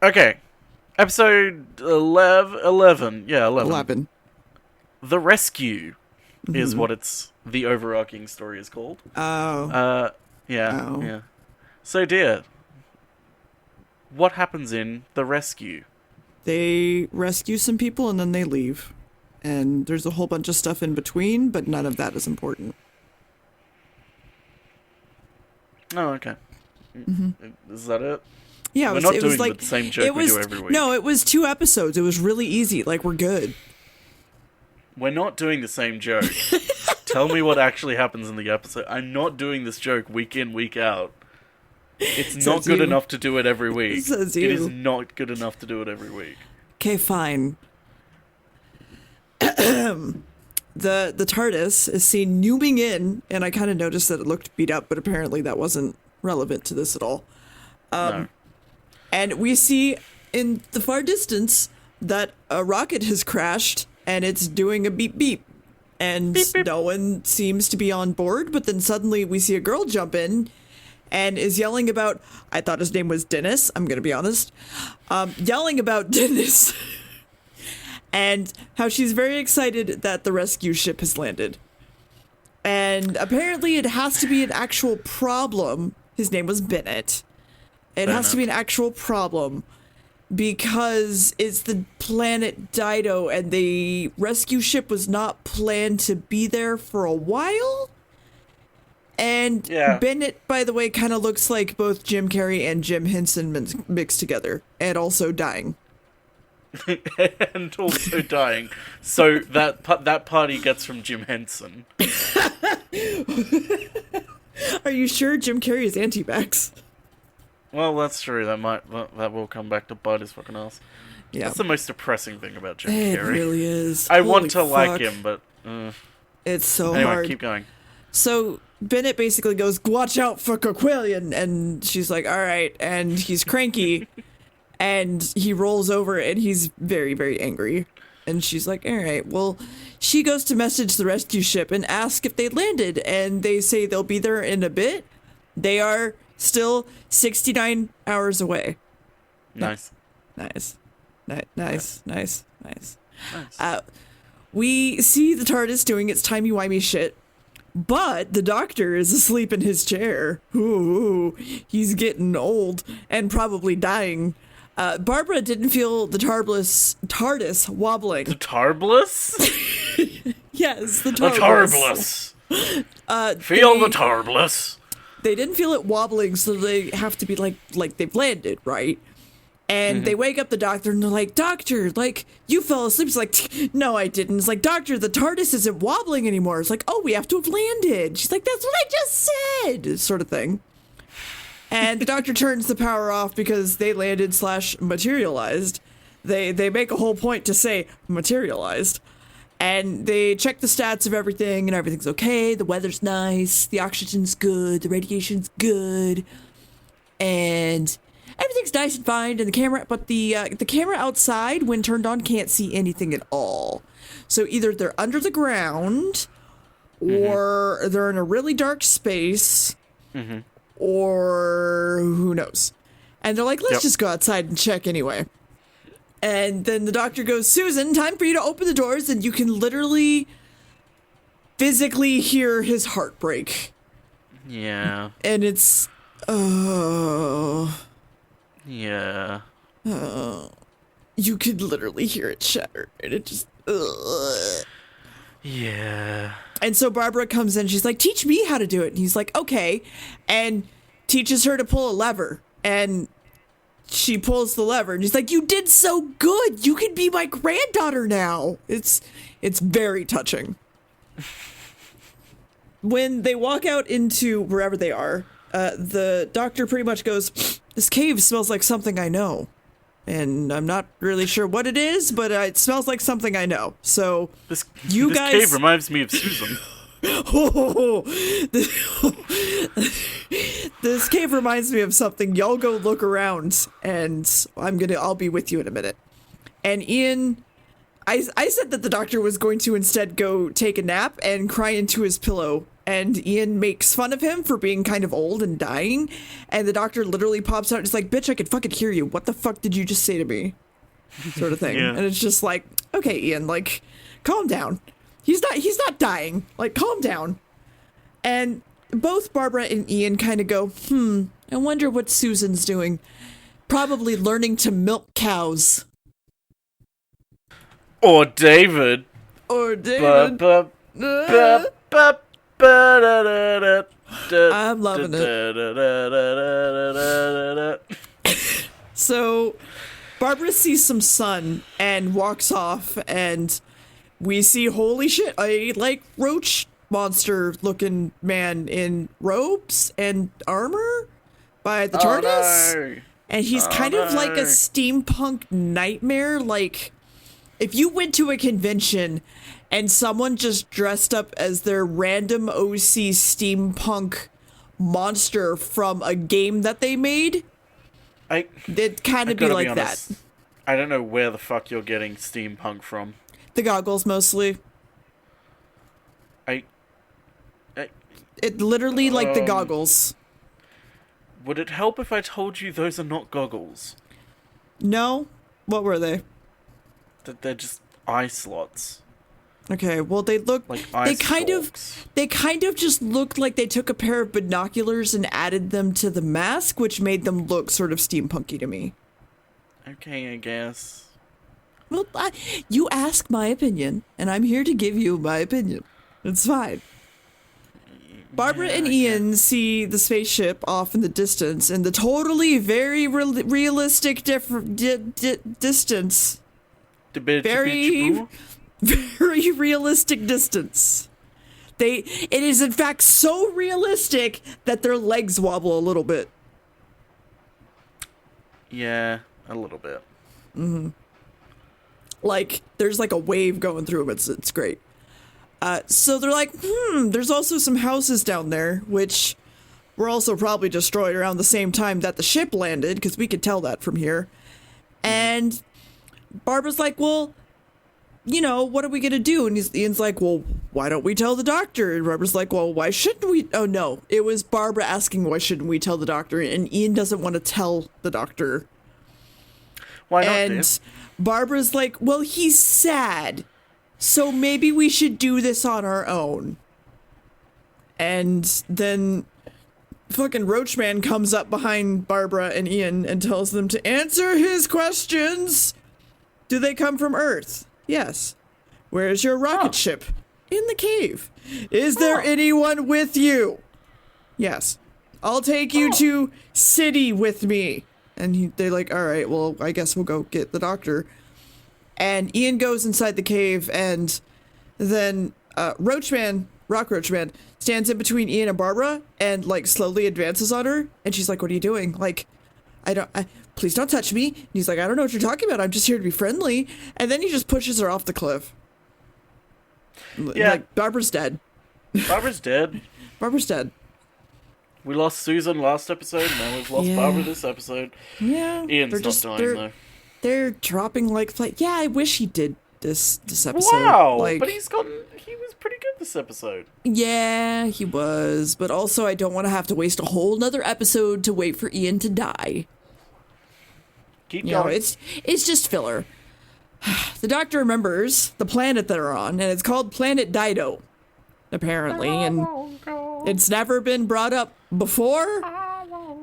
Okay. Episode 11. Yeah, 11. 11. The Rescue is what the overarching story is called. Oh. Yeah. So, dear, what happens in The Rescue? They rescue some people and then they leave. And there's a whole bunch of stuff in between, but none of that is important. Oh, okay. Is that it? Yeah, We're not doing the same joke we do every week. No, it was 2 episodes. It was really easy. Like, we're good. We're not doing the same joke. Tell me what actually happens in the episode. I'm not doing this joke week in, week out. It's not good enough to do it every week. Says It you. is not good enough to do it every week. Okay, fine. The TARDIS is seen zooming in, and I kind of noticed that it looked beat up, but apparently that wasn't relevant to this at all. No. And we see in the far distance that a rocket has crashed, and it's doing a beep beep. And Beep, beep. no one seems to be on board, but then suddenly we see a girl jump in and is yelling about, I thought his name was Dennis, I'm going to be honest, yelling about Dennis. And how she's very excited that the rescue ship has landed. And apparently it has to be an actual problem. His name was Bennett. It has to be an actual problem because it's the planet Dido and the rescue ship was not planned to be there for a while. And Bennett, by the way, kind of looks like both Jim Carrey and Jim Henson mixed together and also dying. And also dying. So that party gets from Jim Henson. Are you sure Jim Carrey is anti-vax? Well, that's true. That will come back to bite his fucking ass. Yeah. That's the most depressing thing about Jim It Carrey. really is. I Holy want to fuck. like him, but It's so anyway, hard. keep going. So Bennett basically goes, watch out for Koquillion, and she's like, all right, and he's cranky, and he rolls over, and he's very, very angry, and she's like, all right, well, she goes to message the rescue ship and ask if they landed, and they say they'll be there in a bit. They are still 69 hours away. Nice. Nice. We see the TARDIS doing its timey-wimey shit, but the Doctor is asleep in his chair. Ooh, he's getting old and probably dying. Barbara didn't feel the TARDIS wobbling. The Tarblus? Yes, the The TARDIS. Tarblus. Feel the Tarblus. They didn't feel it wobbling, so they have to be like they've landed, right? And they wake up the Doctor, and they're like, Doctor, like, you fell asleep. He's like, no, I didn't. It's like, Doctor, the TARDIS isn't wobbling anymore. It's like, oh, we have to have landed. She's like, that's what I just said, sort of thing. And the Doctor turns the power off because they landed / materialized. They make a whole point to say materialized. And they check the stats of everything, and everything's okay. The weather's nice. The oxygen's good. The radiation's good. And everything's nice and fine, and the camera outside, when turned on, can't see anything at all. So either they're under the ground, or they're in a really dark space, or who knows. And they're like, let's just go outside and check anyway. And then the Doctor goes, Susan, time for you to open the doors, and you can literally physically hear his heart break. Yeah. And it's, Yeah. you could literally hear it shatter, and it just, Yeah. And so Barbara comes in, she's like, teach me how to do it. And he's like, okay. And teaches her to pull a lever. And she pulls the lever, and he's like, you did so good. You can be my granddaughter now. It's very touching. When they walk out into wherever they are, the Doctor pretty much goes, this cave smells like something I know. And I'm not really sure what it is, but it smells like something I know. So This guys, cave reminds me of Susan. This cave reminds me of something. Y'all go look around, and I'll be with you in a minute. And Ian, I said that the Doctor was going to instead go take a nap and cry into his pillow and Ian makes fun of him for being kind of old and dying, and the doctor literally pops out and is like, bitch, I can fucking hear you. What the fuck did you just say to me? Sort of thing. Yeah. And it's just like, okay, Ian, like, calm down. He's not dying. Like, calm down. And both Barbara and Ian kind of go, I wonder what Susan's doing. Probably learning to milk cows. Or David. I'm loving it. So Barbara sees some sun and walks off, and we see, holy shit, a like roach monster looking man in robes and armor by the TARDIS. No. And he's kind of like a steampunk nightmare. Like, if you went to a convention and someone just dressed up as their random OC steampunk monster from a game that they made, it'd kind of be like that. I don't know where the fuck you're getting steampunk from. The goggles, mostly. It literally, like, the goggles. Would it help if I told you those are not goggles? No? What were they? That they're just eye slots. Okay, well, they look like they kind of just looked like they took a pair of binoculars and added them to the mask, which made them look sort of steampunky to me. Okay, I guess. Well, you ask my opinion, and I'm here to give you my opinion. It's fine. Barbara and Ian see the spaceship off in the distance, in the totally very realistic distance. Very realistic distance. It is in fact so realistic that their legs wobble a little bit. Yeah, a little bit. Mm-hmm. Like, there's like a wave going through them. It's great. So they're like, there's also some houses down there, which were also probably destroyed around the same time that the ship landed, because we could tell that from here. And Barbara's like, well, you know, what are we going to do? And Ian's like, well, why don't we tell the doctor? And Barbara's like, well, why shouldn't we? Oh, no. It was Barbara asking, why shouldn't we tell the doctor? And Ian doesn't want to tell the doctor. Why not, And Barbara's like, well, he's sad. So maybe we should do this on our own. And then fucking Roachman comes up behind Barbara and Ian and tells them to answer his questions. Do they come from Earth? Yes. Where's your rocket ship? In the cave. Is there anyone with you? Yes. I'll take you to City with me. And they're like, all right, well, I guess we'll go get the doctor. And Ian goes inside the cave, and then Rock Roachman, stands in between Ian and Barbara and, like, slowly advances on her. And she's like, what are you doing? Like, please don't touch me. And he's like, I don't know what you're talking about. I'm just here to be friendly. And then he just pushes her off the cliff. Yeah. Like, Barbara's dead. Barbara's dead. Barbara's dead. We lost Susan last episode, and now we've lost Barbara this episode. Yeah. Ian's not dying, though. They're dropping like flight. Yeah, I wish he did this episode. Wow, like, but he was pretty good this episode. Yeah, he was. But also, I don't want to have to waste a whole nother episode to wait for Ian to die. Keep going. It's just filler. The doctor remembers the planet they're on, and it's called Planet Dido, apparently, and it's never been brought up before.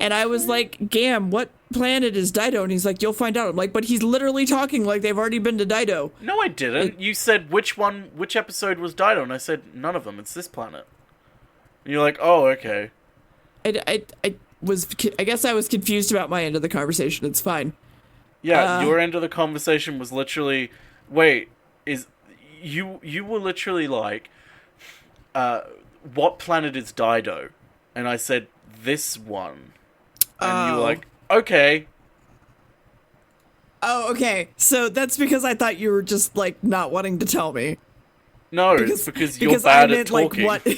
And I was like, Gamb, what planet is Dido? And he's like, you'll find out. I'm like, but he's literally talking like they've already been to Dido. No, I didn't. You said which episode was Dido, and I said none of them. It's this planet. And you're like, oh, okay. I guess I was confused about my end of the conversation. It's fine. Yeah, your end of the conversation was literally, wait, you were literally like, what planet is Dido? And I said, this one. And you were like, okay. Oh, okay. So that's because I thought you were just, like, not wanting to tell me. No, it's because you're bad at talking. Like, what?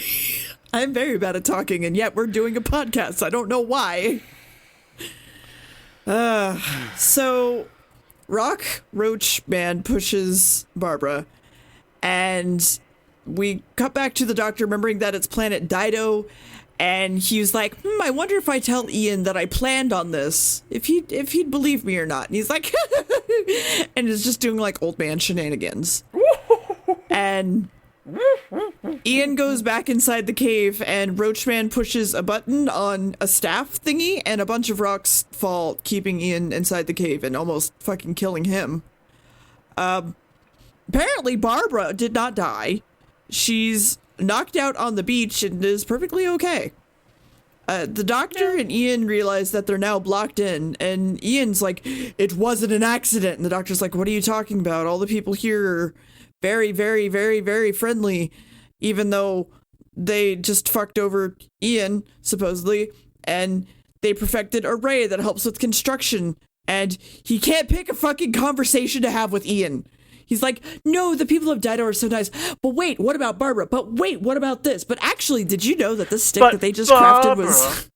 I'm very bad at talking, and yet we're doing a podcast. I don't know why. So Roach Man pushes Barbara, and we cut back to the doctor remembering that it's planet Dido, and he's like, I wonder if I tell Ian that I planned on this, if he'd believe me or not. And he's like, and is just doing like old man shenanigans. And Ian goes back inside the cave, and Roachman pushes a button on a staff thingy, and a bunch of rocks fall, keeping Ian inside the cave and almost fucking killing him. Apparently Barbara did not die. She's knocked out on the beach and is perfectly okay. The doctor and Ian realize that they're now blocked in, and Ian's like, it wasn't an accident. And the doctor's like, what are you talking about? All the people here are very, very, very, very friendly, even though they just fucked over Ian, supposedly, and they perfected a ray that helps with construction, and he can't pick a fucking conversation to have with Ian. He's like, no, the people of Dido are so nice. But wait, what about Barbara? But wait, what about this? But actually, did you know that the stick that they just crafted was...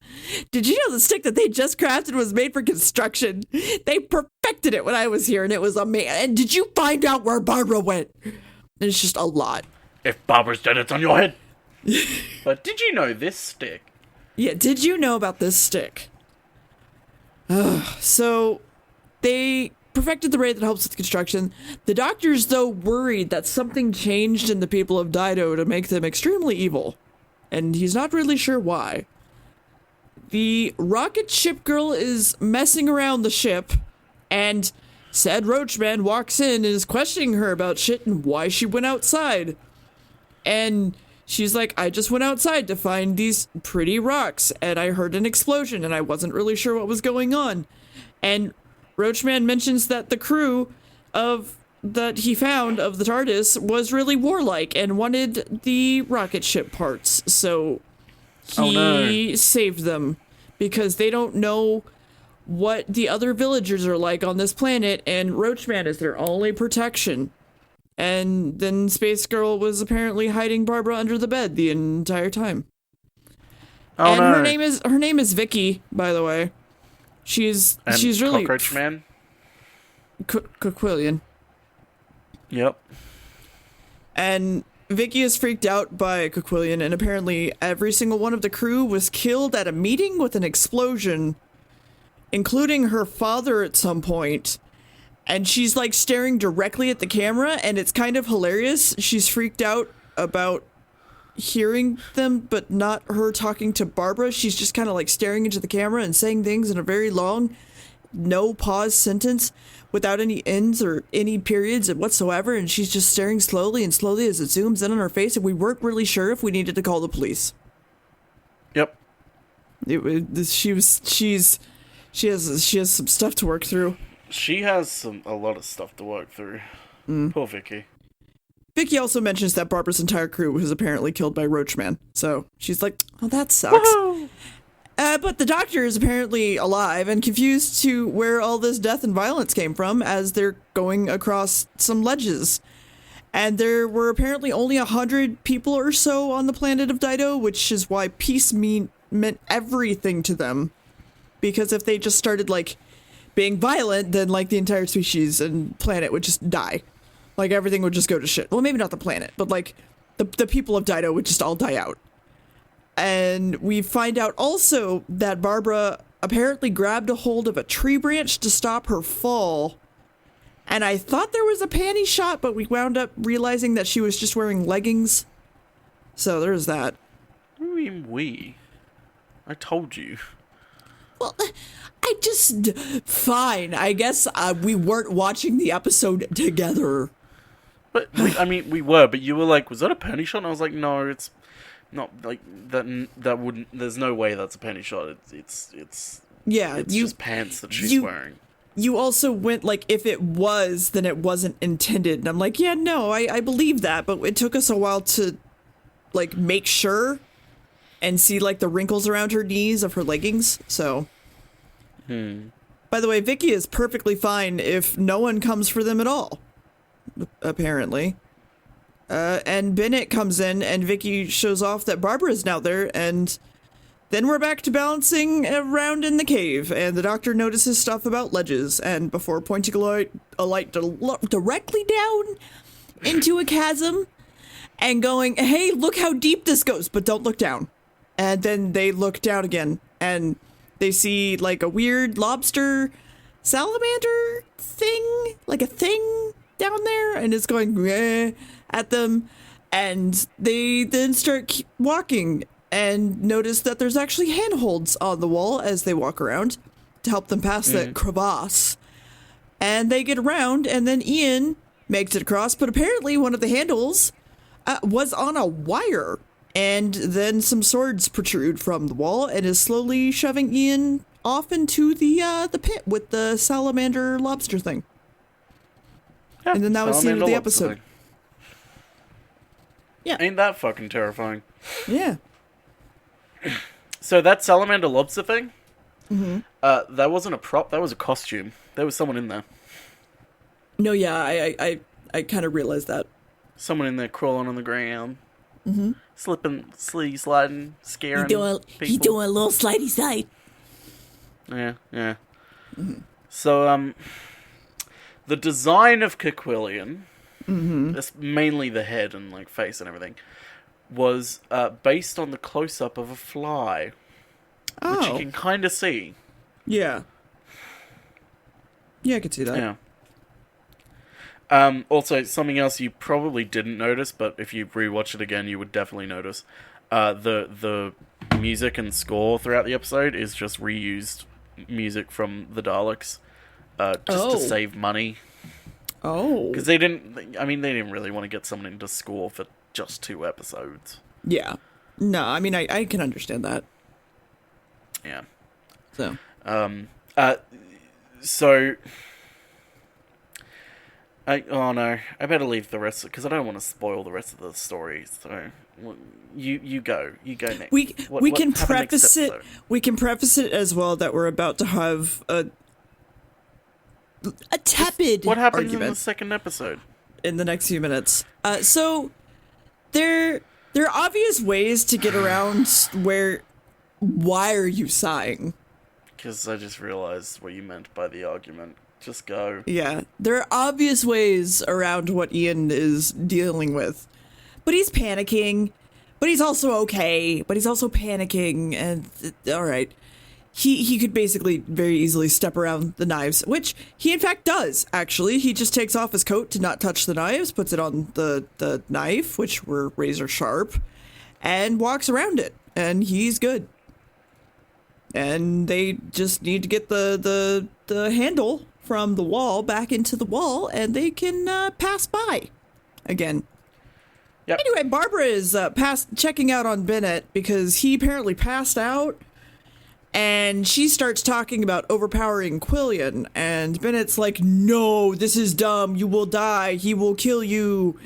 Did you know the stick that they just crafted was made for construction? They perfected it when I was here, and it was amazing. And did you find out where Barbara went? And it's just a lot. If Barbara's dead, it's on your head. But did you know this stick? Yeah, did you know about this stick? So, they perfected the ray that helps with construction. The doctor's, though, worried that something changed in the people of Dido to make them extremely evil. And he's not really sure why. The rocket ship girl is messing around the ship, and said Roachman walks in and is questioning her about shit and why she went outside. And she's like, I just went outside to find these pretty rocks, and I heard an explosion, and I wasn't really sure what was going on. And Roachman mentions that the crew that he found of the TARDIS was really warlike and wanted the rocket ship parts. So he saved them because they don't know what the other villagers are like on this planet, and Roachman is their only protection. And then Space Girl was apparently hiding Barbara under the bed the entire time. Her name is Vicky, by the way. She's really Cockroach Man. Koquillion. Yep. And Vicky is freaked out by Koquillion, and apparently every single one of the crew was killed at a meeting with an explosion, including her father at some point. And she's like staring directly at the camera, and it's kind of hilarious. She's freaked out about hearing them, but not her talking to Barbara. She's just kind of like staring into the camera and saying things in a very long, no pause sentence without any ends or any periods whatsoever. And she's just staring slowly and slowly as it zooms in on her face. And we weren't really sure if we needed to call the police. Yep. She has some stuff to work through. She has a lot of stuff to work through. Poor Vicky. Vicky also mentions that Barbara's entire crew was apparently killed by Roachman. So she's like, oh, that sucks. But the doctor is apparently alive and confused to where all this death and violence came from as they're going across some ledges. And there were apparently only 100 people or so on the planet of Dido, which is why peace meant everything to them. Because if they just started, like, being violent, then, like, the entire species and planet would just die. Like, everything would just go to shit. Well, maybe not the planet, but, like, the people of Dido would just all die out. And we find out also that Barbara apparently grabbed a hold of a tree branch to stop her fall. And I thought there was a panty shot, but we wound up realizing that she was just wearing leggings. So there's that. What do you mean we? I told you. Well, fine. I guess we weren't watching the episode together. But, we were, but you were like, was that a panty shot? And I was like, no, it's not, like, that wouldn't, there's no way that's a panty shot. It's just pants that she's wearing. You also went, like, if it was, then it wasn't intended. And I'm like, yeah, no, I believe that, but it took us a while to, like, make sure and see, like, the wrinkles around her knees of her leggings, so. By the way, Vicky is perfectly fine if no one comes for them at all, apparently. And Bennett comes in, and Vicky shows off that Barbara is now there, and then we're back to balancing around in the cave, and the doctor notices stuff about ledges, and before pointing a light directly down into a chasm, and going, hey, look how deep this goes, but don't look down. And then they look down again, and they see like a weird lobster salamander thing, like a thing down there, and it's going at them. And they then start walking and notice that there's actually handholds on the wall as they walk around to help them pass that crevasse. And they get around, and then Ian makes it across, but apparently one of the handles was on a wire. And then some swords protrude from the wall and is slowly shoving Ian off into the pit with the salamander lobster thing. Yeah, and then that was the end of the episode. Thing. Yeah. Ain't that fucking terrifying? Yeah. So that salamander lobster thing, that wasn't a prop, that was a costume. There was someone in there. No, yeah, I kind of realized that. Someone in there crawling on the ground. Slipping, sliding, scaring people. He doing a little slidey slide. Yeah. So, the design of Koquillion, that's mainly the head and like face and everything, was based on the close-up of a fly, which you can kind of see. Yeah. Yeah, I could see that. Yeah. Also, something else you probably didn't notice, but if you rewatch it again, you would definitely notice. The music and score throughout the episode is just reused music from the Daleks, just to save money. Oh. Because they didn't really want to get someone in to score for just 2 episodes. Yeah. No, I mean, I can understand that. Yeah. So. So... I better leave the rest, because I don't want to spoil the rest of the story. So you go next. We can preface it. We can preface it as well that we're about to have a tepid what happens argument in the second episode in the next few minutes. So there are obvious ways to get around where. Why are you sighing? Because I just realized what you meant by the argument. Just go. Yeah, there are obvious ways around what Ian is dealing with. But he's panicking, but he's also okay, but he's also panicking, and alright. He could basically very easily step around the knives, which he in fact does, actually. He just takes off his coat to not touch the knives, puts it on the knife, which were razor sharp, and walks around it, and he's good. And they just need to get the handle from the wall back into the wall, and they can pass by again. Yep. Anyway, Barbara is checking out on Bennett because he apparently passed out, and she starts talking about overpowering Quillion, and Bennett's like, no, this is dumb, you will die, he will kill you.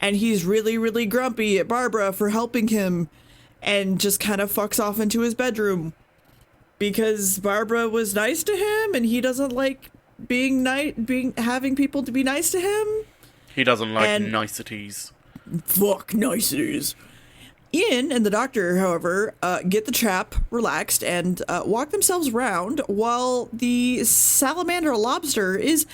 And he's really, really grumpy at Barbara for helping him, and just kind of fucks off into his bedroom because Barbara was nice to him, and he doesn't like having people to be nice to him. He doesn't like niceties. Fuck niceties. Ian and the doctor, however, get the trap relaxed and walk themselves around while the salamander lobster is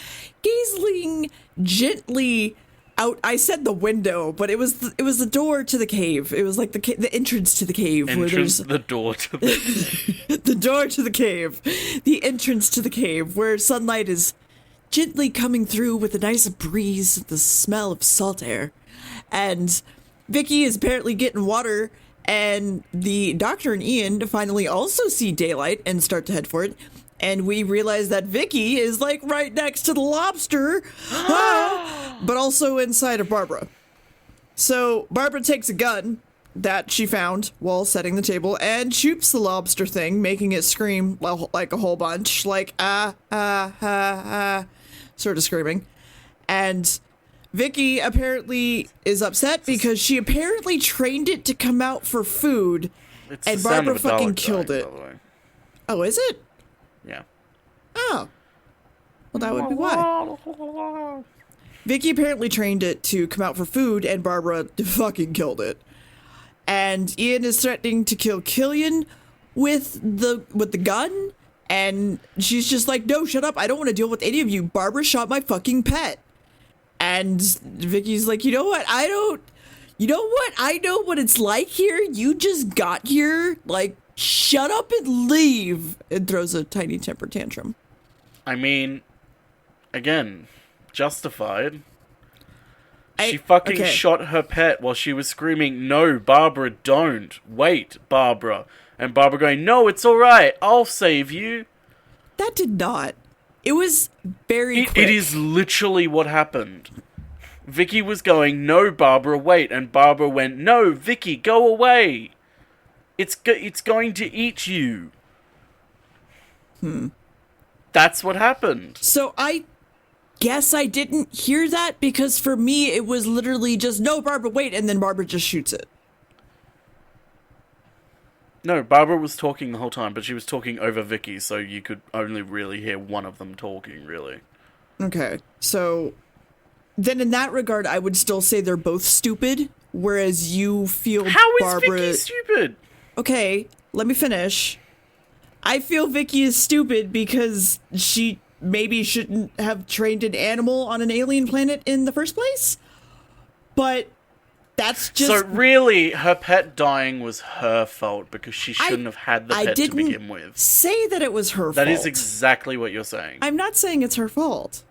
gazing gently out. I said the window, but it was the door to the cave. It was like the entrance to the cave. The door to the the door to the cave. The entrance to the cave where sunlight is gently coming through with a nice breeze, the smell of salt air. And Vicky is apparently getting water, and the doctor and Ian finally also see daylight and start to head for it. And we realize that Vicky is like right next to the lobster, but also inside of Barbara. So Barbara takes a gun that she found while setting the table and shoots the lobster thing, making it scream like a whole bunch, like sort of screaming. And Vicky apparently is upset because she apparently trained it to come out for food, and Barbara fucking killed it. Oh, is it? Yeah. Oh. Well, that would be why. Vicky apparently trained it to come out for food, and Barbara fucking killed it. And Ian is threatening to kill Killian with the gun, and she's just like, no, shut up, I don't want to deal with any of you. Barbara shot my fucking pet. And Vicky's like, you know what, You know what? I know what it's like here. You just got here. Like, shut up and leave. And throws a tiny temper tantrum. I mean, again, justified. She fucking shot her pet while she was screaming, "No, Barbara, don't. Wait, Barbara." And Barbara going, "No, it's alright. I'll save you." That did not. It was very quick. It is literally what happened. Vicky was going, "No, Barbara, wait." And Barbara went, "No, Vicky, go away. It's going to eat you." That's what happened. So I guess I didn't hear that, because for me it was literally just, "No, Barbara, wait," and then Barbara just shoots it. No, Barbara was talking the whole time, but she was talking over Vicky, so you could only really hear one of them talking, really. Okay, so then in that regard, I would still say they're both stupid, whereas you feel How Barbara... is Vicky stupid? Okay, let me finish. I feel Vicky is stupid because she maybe shouldn't have trained an animal on an alien planet in the first place, but that's just... So really, her pet dying was her fault because she shouldn't have had the pet to begin with. I didn't say that it was her fault. That is exactly what you're saying. I'm not saying it's her fault.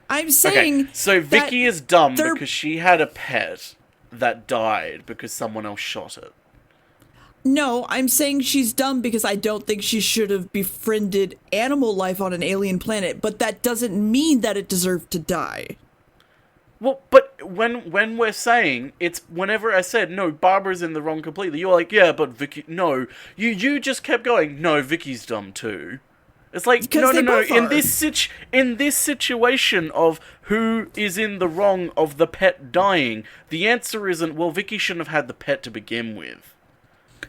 I'm saying... Okay, so Vicky is dumb because she had a pet that died because someone else shot it. No, I'm saying she's dumb because I don't think she should have befriended animal life on an alien planet, but that doesn't mean that it deserved to die. Well, but when we're saying, it's whenever I said, "No, Barbara's in the wrong completely," you're like, "Yeah, but Vicky..." No, you just kept going, "No, Vicky's dumb too." It's like, no. In this situation of who is in the wrong of the pet dying, the answer isn't, well, Vicky shouldn't have had the pet to begin with.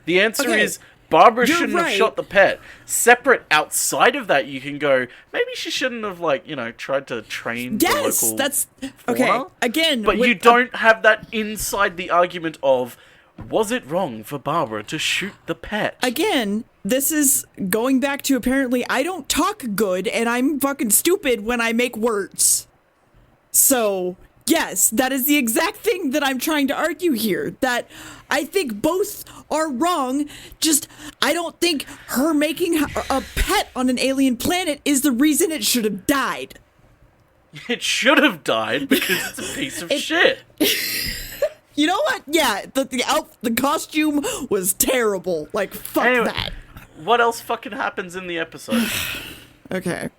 The answer is, Barbara shouldn't have shot the pet. Separate outside of that, you can go, maybe she shouldn't have, tried to train the local that's... fauna. Okay, again... But you don't have that inside the argument of, was it wrong for Barbara to shoot the pet? Again, this is going back to apparently I don't talk good and I'm fucking stupid when I make words. So... yes, that is the exact thing that I'm trying to argue here. That I think both are wrong. Just, I don't think her making a pet on an alien planet is the reason it should have died. It should have died because it's a piece of shit. You know what? Yeah, the costume was terrible. Like, fuck that. What else fucking happens in the episode? Okay.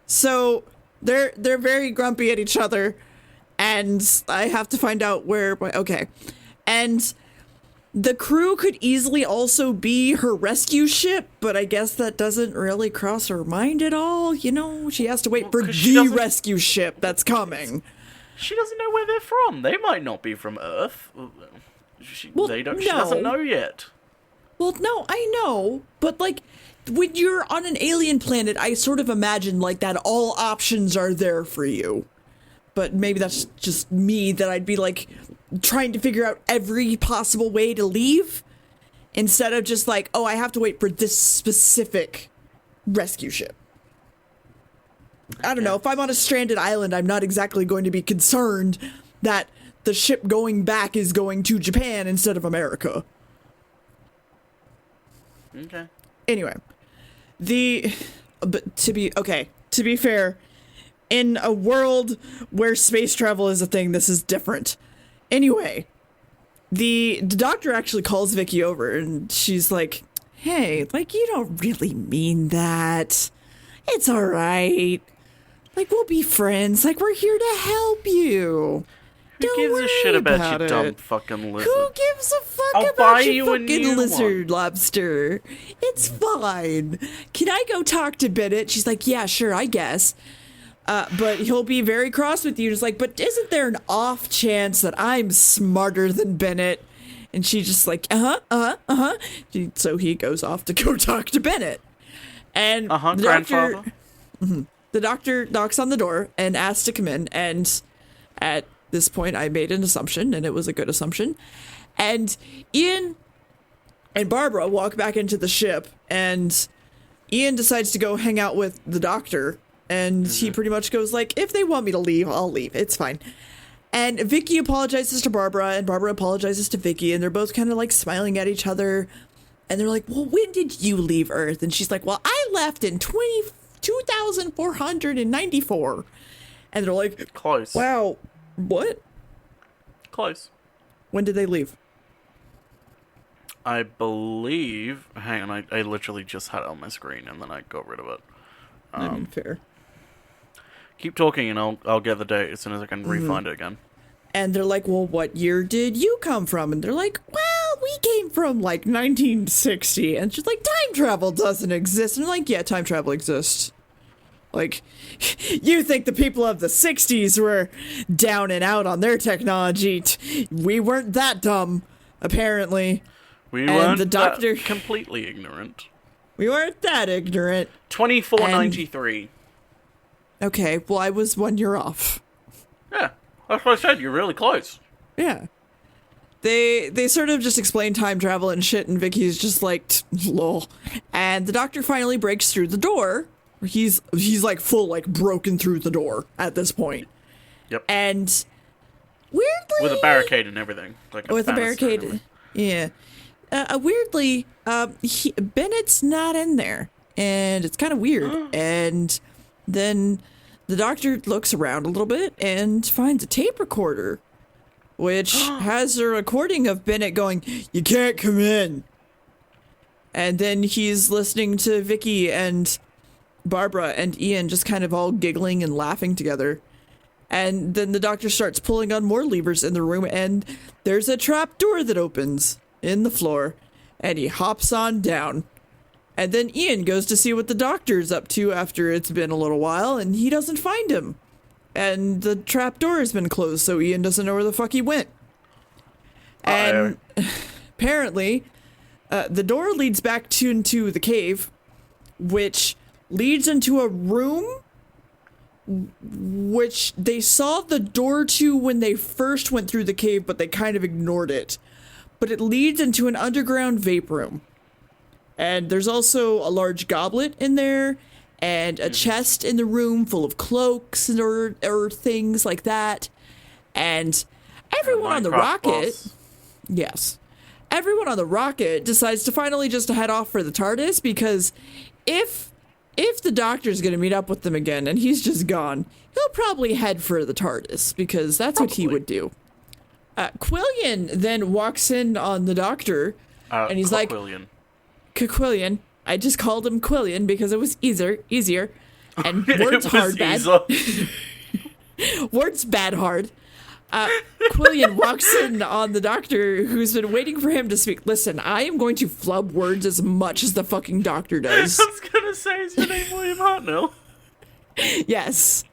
So, they're very grumpy at each other. And I have to find out where... Okay. And the crew could easily also be her rescue ship, but I guess that doesn't really cross her mind at all. You know, she has to wait for the rescue ship that's coming. She doesn't know where they're from. They might not be from Earth. She doesn't know yet. Well, no, I know. But, when you're on an alien planet, I sort of imagine, that all options are there for you. But maybe that's just me, that I'd be, trying to figure out every possible way to leave, instead of just oh, I have to wait for this specific rescue ship. I don't know. If I'm on a stranded island, I'm not exactly going to be concerned that the ship going back is going to Japan instead of America. Okay. Anyway, to be fair, in a world where space travel is a thing, this is different. Anyway, the doctor actually calls Vicky over, and she's like, "Hey, you don't really mean that. It's all right. We'll be friends. We're here to help you. Who gives a shit about your dumb fucking lizard? Who gives a fuck about your fucking lizard, Lobster? It's fine. Can I go talk to Bennett?" She's like, "Yeah, sure, I guess. But he'll be very cross with you." Just but isn't there an off chance that I'm smarter than Bennett? And she's just So he goes off to go talk to Bennett. And grandfather. The doctor knocks on the door and asks to come in. And at this point, I made an assumption, and it was a good assumption. And Ian and Barbara walk back into the ship, and Ian decides to go hang out with the doctor. And he pretty much goes if they want me to leave, I'll leave. It's fine. And Vicky apologizes to Barbara, and Barbara apologizes to Vicky, and they're both kind of like smiling at each other. And they're like, well, when did you leave Earth? And she's like, well, I left in 2,494. And they're like, close. Wow, what? Close. When did they leave? I believe... Hang on, I literally just had it on my screen, and then I got rid of it. I mean, fair. Keep talking, and I'll get the date as soon as I can re-find it again. And they're like, well, what year did you come from? And they're like, well, we came from, like, 1960. And she's like, time travel doesn't exist. And they're like, yeah, time travel exists. Like, you think the people of the 60s were down and out on their technology. We weren't that dumb, apparently. We weren't that completely ignorant. We weren't that ignorant. 2493. Okay, well, I was 1 year off. Yeah, that's what I said. You're really close. Yeah. They sort of just explain time travel and shit, and Vicky's just like, lol. And the doctor finally breaks through the door. He's like full, like, broken through the door at this point. Yep. And weirdly... With a barricade and everything. Like with a barricade. Yeah. Weirdly, Bennett's not in there. And it's kind of weird. And then the doctor looks around a little bit and finds a tape recorder, which has a recording of Bennett going, "You can't come in." And then he's listening to Vicky and Barbara and Ian just kind of all giggling and laughing together. And then the doctor starts pulling on more levers in the room, and there's a trap door that opens in the floor, and he hops on down. And then Ian goes to see what the doctor's up to after it's been a little while, and he doesn't find him. And the trap door has been closed, so Ian doesn't know where the fuck he went. And apparently, the door leads back into the cave, which leads into a room which they saw the door to when they first went through the cave, but they kind of ignored it. But it leads into an underground vape room. And there's also a large goblet in there, and a chest in the room full of cloaks or things like that. And everyone on the rocket... Yes. Everyone on the rocket decides to finally just head off for the TARDIS, because if the doctor's going to meet up with them again and he's just gone, he'll probably head for the TARDIS, because that's what he would do. Quillion then walks in on the doctor, and he's like... Koquillion. I just called him Quillion because it was easier. And words hard bad. Words bad hard. Quillion walks in on the doctor, who's been waiting for him to speak. Listen, I am going to flub words as much as the fucking doctor does. I was gonna say, is your name William Hartnell? Yes.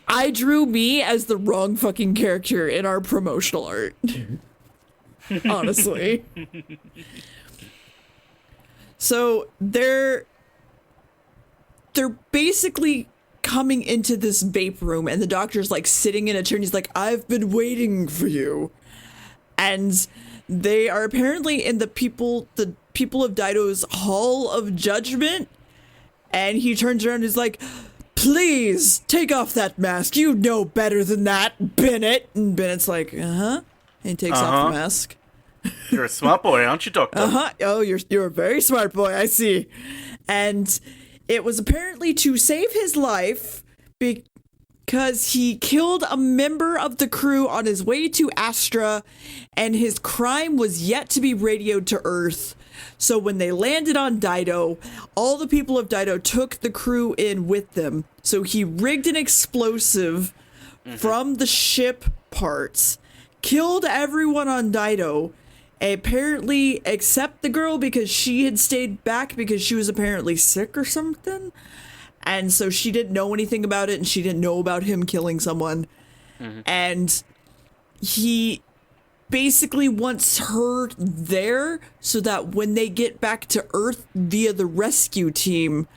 I drew me as the wrong fucking character in our promotional art. Honestly. So they're basically coming into this vape room, and the doctor's like sitting in a chair, and he's like, "I've been waiting for you." And they are apparently in the people of Dido's Hall of Judgment. And he turns around and he's like, "Please take off that mask. You know better than that, Bennett." And Bennett's like, "Uh-huh." And he takes off the mask. You're a smart boy, aren't you, Doctor? Oh, you're a very smart boy, I see. And it was apparently to save his life because he killed a member of the crew on his way to Astra, and his crime was yet to be radioed to Earth. So when they landed on Dido, all the people of Dido took the crew in with them. So he rigged an explosive from the ship parts, killed everyone on Dido, apparently except the girl, because she had stayed back because she was apparently sick or something. And so she didn't know anything about it, and she didn't know about him killing someone. And he basically wants her there so that when they get back to Earth via the rescue team,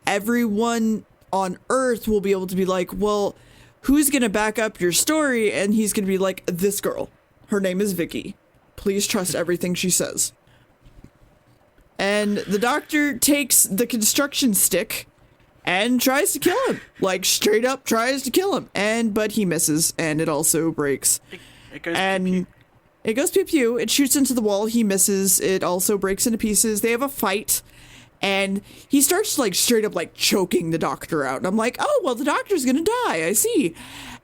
everyone on Earth will be able to be like, well, who's going to back up your story? And he's going to be like, this girl. Her name is Vicky. Please trust everything she says. And the doctor takes the construction stick and tries to kill him. Like, straight up tries to kill him. But he misses, and it also breaks. It goes and it goes pew-pew. It shoots into the wall. He misses. It also breaks into pieces. They have a fight. And he starts, like, straight up, like, choking the doctor out. And I'm like, oh, well, the doctor's gonna die. I see.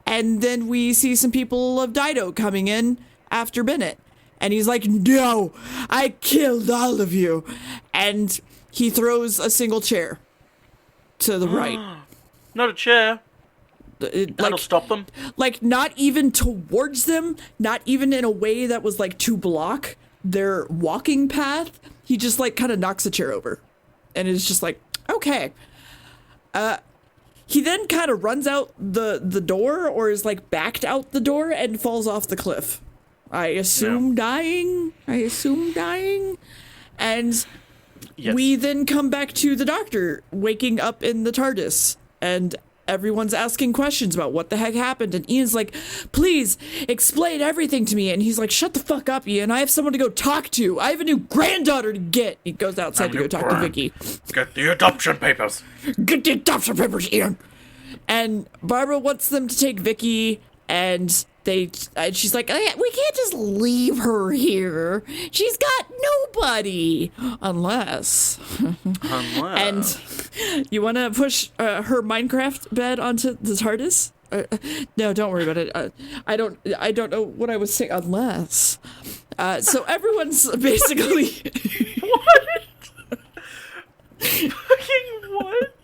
And then we see some people of Dido coming in after Bennett. And he's like, no, I killed all of you. And he throws a single chair to the right. Not a chair. That'll stop them. Like, not even towards them, not even in a way that was, like, to block their walking path. He just, like, kind of knocks a chair over. And it's just like, okay. He then kind of runs out the door, or is, like, backed out the door and falls off the cliff. I assume dying. And we then come back to the doctor waking up in the TARDIS. And everyone's asking questions about what the heck happened. And Ian's like, please explain everything to me. And he's like, shut the fuck up, Ian. I have someone to go talk to. I have a new granddaughter to get. He goes outside to go talk to Vicky. Get the adoption papers. Get the adoption papers, Ian. And Barbara wants them to take Vicky, and she's like, we can't just leave her here. She's got nobody. Unless. And you want to push her Minecraft bed onto the TARDIS? No, don't worry about it. I don't know what I was saying. Unless. So everyone's basically. What? Fucking what?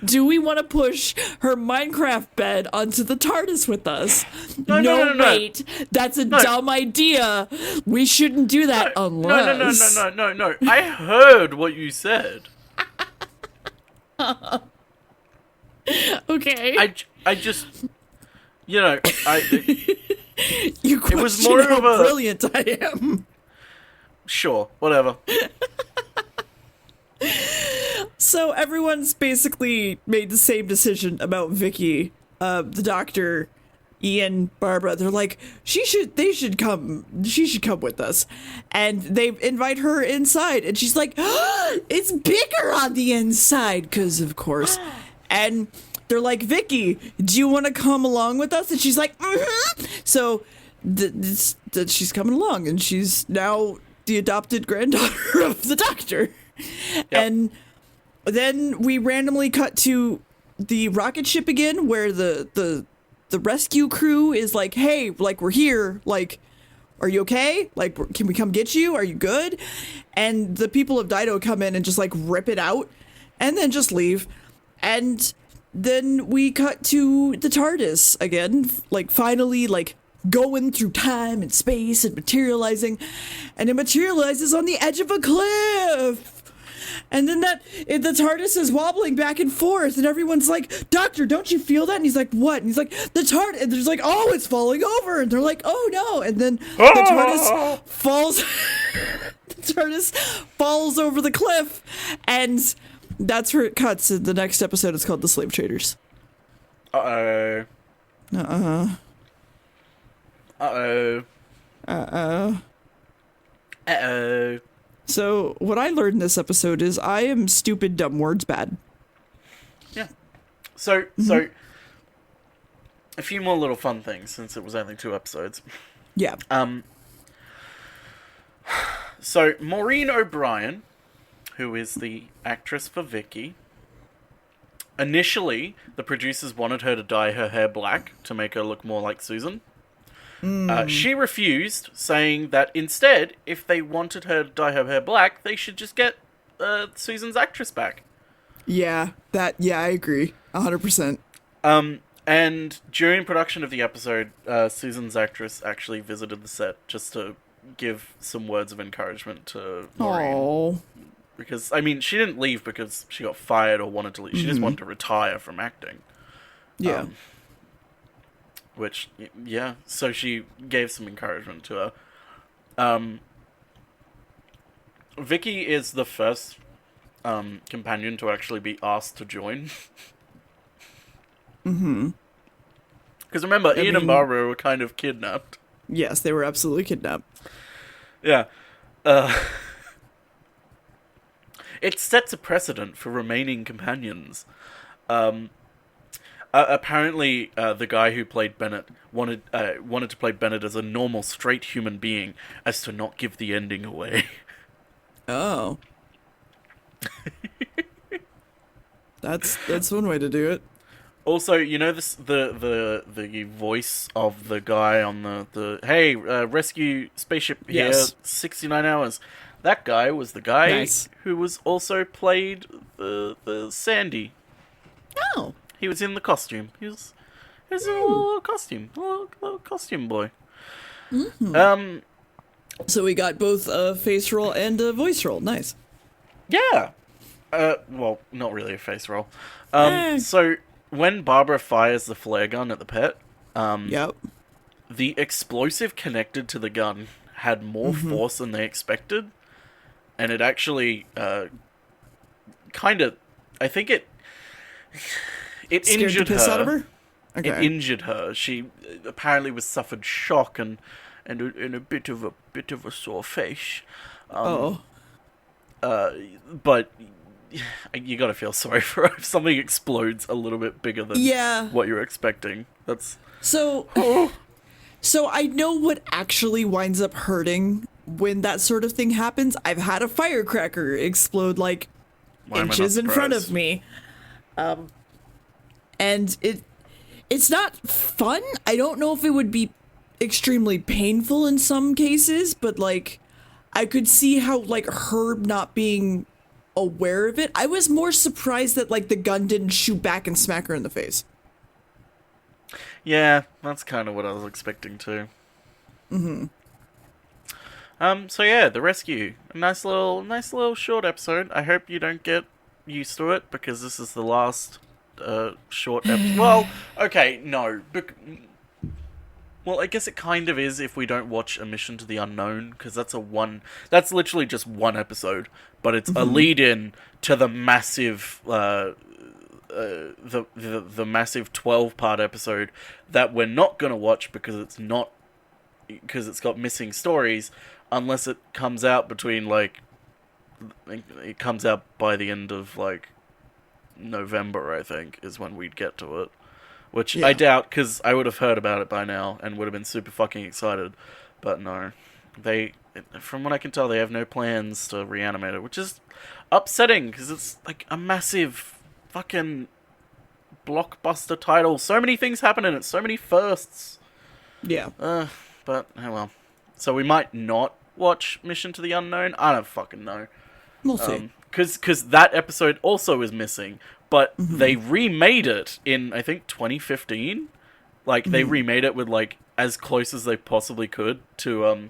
Do we want to push her Minecraft bed onto the TARDIS with us? No. Wait. That's a dumb idea. We shouldn't do that unless... No. I heard what you said. Okay. I just... You know, You question it was more how of a... brilliant I am. Sure, whatever. So everyone's basically made the same decision about Vicky. The doctor, Ian, Barbara, they're like, she should come with us. And they invite her inside, and she's like, it's bigger on the inside, because of course. And they're like, Vicky, do you want to come along with us? And she's like, mm-hmm. So she's coming along, and she's now the adopted granddaughter of the doctor. Yep. And then we randomly cut to the rocket ship again, where the rescue crew is like, hey, like, we're here, like, are you okay? Like, can we come get you? Are you good? And the people of Dido come in and just, like, rip it out and then just leave. And then we cut to the TARDIS again, like, finally, like, going through time and space and materializing. And it materializes on the edge of a cliff. And then the TARDIS is wobbling back and forth, and everyone's like, Doctor, don't you feel that? And he's like, what? And he's like, the TARDIS, and there's like, oh, it's falling over. And they're like, oh no. And then the TARDIS falls, the TARDIS falls over the cliff, and that's where it cuts. And the next episode is called The Slave Traders. Uh-oh. Uh-oh. Uh-oh. Uh-oh. Uh-oh. So what I learned in this episode is I am stupid, dumb, words bad. Yeah. So a few more little fun things, since it was only 2 episodes. Yeah. So Maureen O'Brien, who is the actress for Vicky, initially the producers wanted her to dye her hair black to make her look more like Susan. She refused, saying that instead, if they wanted her to dye her hair black, they should just get Susan's actress back. Yeah, I agree. 100%. And during production of the episode, Susan's actress actually visited the set just to give some words of encouragement to Maureen. Aww. Because, I mean, she didn't leave because she got fired or wanted to leave. She just wanted to retire from acting. Yeah. Which, yeah, so she gave some encouragement to her. Vicky is the first companion to actually be asked to join. Mm-hmm. Because remember, Ian and Barbara were kind of kidnapped. Yes, they were absolutely kidnapped. Yeah. it sets a precedent for remaining companions. Apparently, the guy who played Bennett wanted to play Bennett as a normal, straight human being, as to not give the ending away. Oh. That's one way to do it. Also, you know the voice of the guy on the hey, rescue spaceship here, Yes. 69 hours. That guy was the guy who was also played the Sandy. Oh. He was in the costume. He was a little costume, little costume boy. Mm-hmm. So we got both a face roll and a voice roll. Nice. Yeah. Well, not really a face roll. So when Barbara fires the flare gun at the pet, yep, the explosive connected to the gun had more force than they expected, and it actually kind of, I think it injured the piss her. Out of her? Okay. It injured her. She apparently was suffered shock and a bit of a sore face. But you gotta feel sorry for her if something explodes a little bit bigger than what you're expecting. That's so. So I know what actually winds up hurting when that sort of thing happens. I've had a firecracker explode like inches in front of me, and it's not fun. I don't know if it would be extremely painful in some cases, but like I could see how like Herb not being aware of it. I was more surprised that like the gun didn't shoot back and smack her in the face. Yeah, that's kind of what I was expecting too. So yeah, the rescue. A nice little short episode. I hope you don't get used to it because this is the last short episode. Well, okay, no. Well, I guess it kind of is if we don't watch A Mission to the Unknown, because that's literally just one episode, but it's a lead-in to the massive, the massive 12-part episode that we're not gonna watch because it's got missing stories, unless it comes out between, like, it comes out by the end of, like, November, I think, is when we'd get to it. Which I doubt, because I would have heard about it by now and would have been super fucking excited. But no. From what I can tell, they have no plans to reanimate it, which is upsetting, because it's like a massive fucking blockbuster title. So many things happen in it, so many firsts. Yeah. But, oh well. So we might not watch Mission to the Unknown? I don't fucking know. We'll see. Because that episode also is missing. But they remade it in, I think, 2015. Like, they remade it with, like, as close as they possibly could to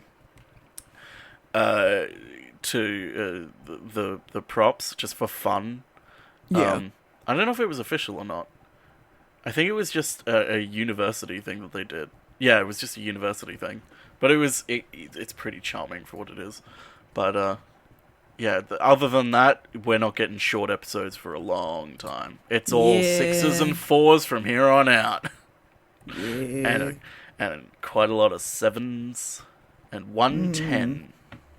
the props, just for fun. Yeah. I don't know if it was official or not. I think it was just a university thing that they did. Yeah, it was just a university thing. But it's pretty charming for what it is. But, yeah, other than that, we're not getting short episodes for a long time. It's all 6s and 4s from here on out. Yeah. And quite a lot of 7s and 110.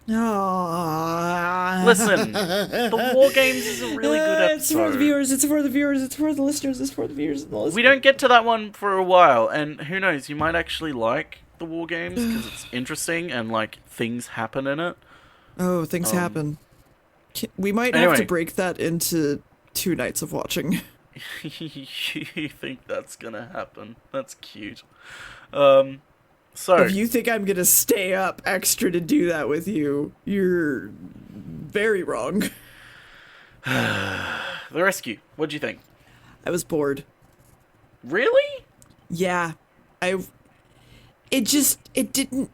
Aww. Listen, the War Games is a really good episode. It's for the viewers, it's for the viewers, it's for the listeners, it's for the viewers and the listeners. We don't get to that one for a while, and who knows, you might actually like the War Games, because it's interesting and, like, things happen in it. Oh, things happen. We might have to break that into 2 nights of watching. You think that's gonna happen? That's cute. So if you think I'm gonna stay up extra to do that with you, you're very wrong. The Rescue. What'd you think? I was bored. Really? Yeah. It didn't.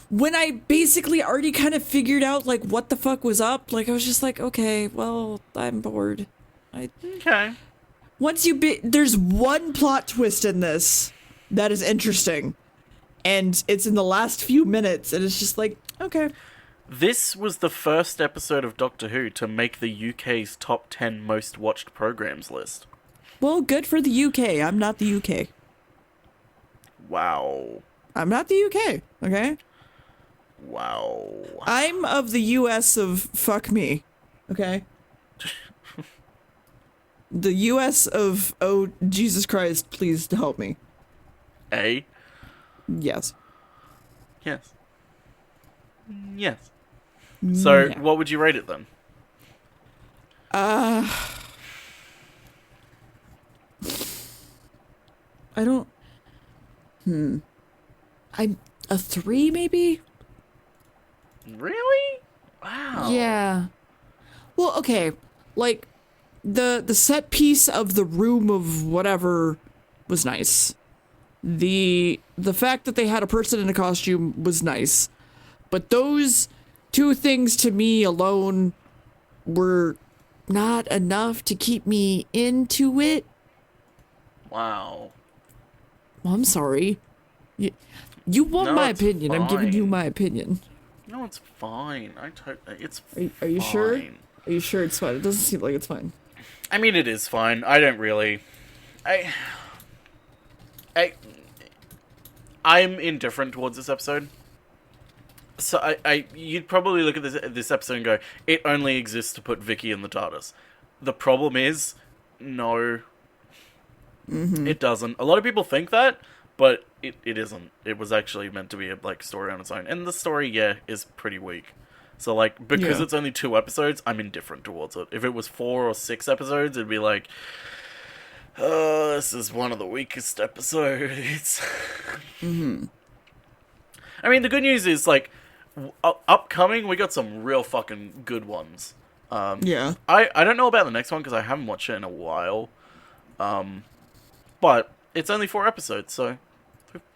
When I basically already kind of figured out, like, what the fuck was up, like, I was just like, okay, well, I'm bored. Okay. Once there's one plot twist in this that is interesting, and it's in the last few minutes, and it's just like, okay. This was the first episode of Doctor Who to make the UK's top 10 most watched programs list. Well, good for the UK. I'm not the UK. Wow. I'm not the UK, okay? Wow. I'm of the US of fuck me. Okay. The U.S. of, oh, Jesus Christ, please help me. A? Yes. Yes. Yes. So, Yeah. what would you rate it then? I don't... I'm a 3, maybe? Really? Wow. Yeah. Well, okay. Like, the set piece of the room of whatever was nice. The fact that they had a person in a costume was nice. But those two things to me alone were not enough to keep me into it. Wow. Well, I'm sorry. You want my opinion. I'm giving you my opinion. No, it's fine. It's Are you fine. sure? Are you sure it's fine? It doesn't seem like it's fine. I mean, it is fine. I don't really... I'm indifferent towards this episode. So you'd probably look at this episode and go, it only exists to put Vicky in the TARDIS. The problem is, no, it doesn't. A lot of people think that, but it isn't. It was actually meant to be a story on its own, and the story, is pretty weak. So because it's only 2 episodes, I'm indifferent towards it. If it was 4 or 6 episodes, it'd be like, oh, this is one of the weakest episodes. I mean, the good news is, upcoming, we got some real fucking good ones. I don't know about the next one, because I haven't watched it in a while. But it's only 4 episodes, so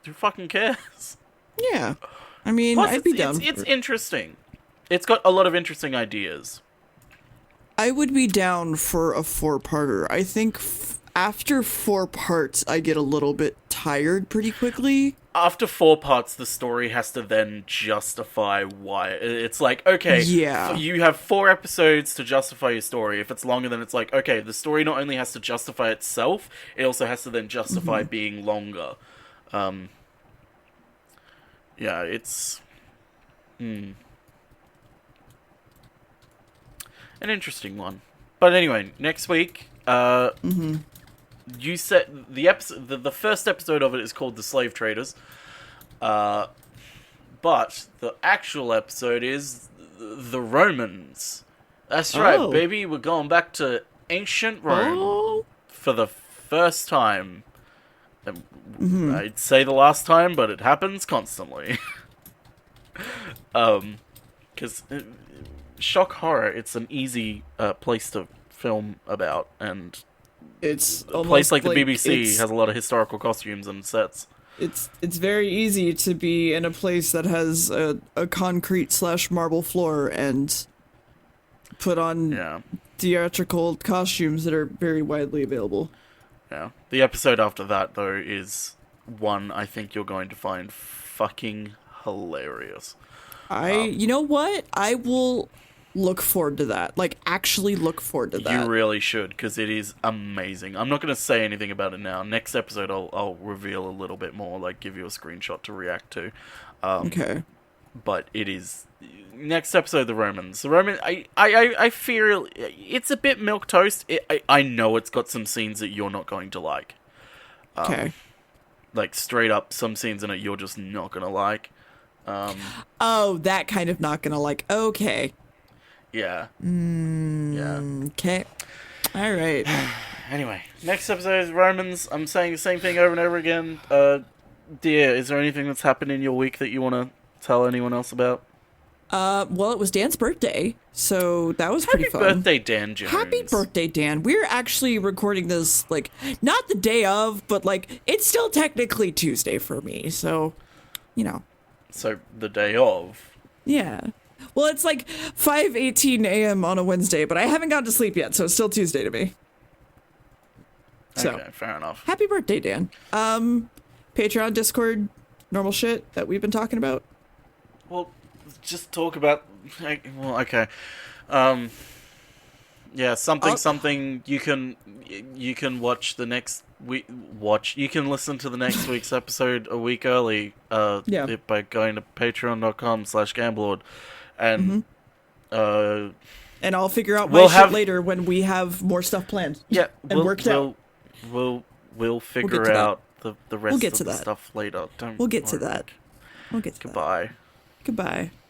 who fucking cares? Yeah. I mean, Plus, I'd be down. It's interesting. It's got a lot of interesting ideas. I would be down for a 4-parter. I think after 4 parts, I get a little bit tired pretty quickly. After 4 parts, the story has to then justify why. It's like, okay, you have 4 episodes to justify your story. If it's longer, then it's like, okay, the story not only has to justify itself, it also has to then justify being longer. It's... an interesting one. But anyway, next week, you said the first episode of it is called The Slave Traders. But the actual episode is The Romans. That's right, baby. We're going back to ancient Rome for the first time. I'd say the last time, but it happens constantly. Because shock horror, it's an easy place to film about, and it's a place like the BBC has a lot of historical costumes and sets. It's very easy to be in a place that has a concrete/marble floor and put on theatrical costumes that are very widely available. Yeah. The episode after that, though, is one I think you're going to find fucking hilarious. You know what? I will look forward to that. Actually look forward to that. You really should, because it is amazing. I'm not going to say anything about it now. Next episode, I'll reveal a little bit more, give you a screenshot to react to. Okay. But it is... Next episode, The Romans. The Roman... I fear it's a bit milquetoast. I know it's got some scenes that you're not going to like. Okay. Straight up, some scenes in it you're just not going to like. That kind of not going to like. Okay. Yeah. Okay. All right. Anyway, next episode is Romans. I'm saying the same thing over and over again. Dear, is there anything that's happened in your week that you want to tell anyone else about? Well, it was Dan's birthday, so that was pretty fun. Happy birthday, Dan Jones. Happy birthday, Dan. We're actually recording this, not the day of, but, it's still technically Tuesday for me, so, So, the day of? Yeah. Well, it's 5:18 a.m. on a Wednesday, but I haven't gotten to sleep yet, so it's still Tuesday to me. So, okay, fair enough. Happy birthday, Dan. Patreon, Discord, normal shit that we've been talking about. Well, just talk about... Well, okay. Something you can watch the next week. You can listen to the next week's episode a week early. By going to patreon.com/gamblord, and And I'll figure out we'll shit later when we have more stuff planned. Yeah, and worked out. We'll figure out the rest of the stuff later. We'll get to that. Goodbye. Goodbye.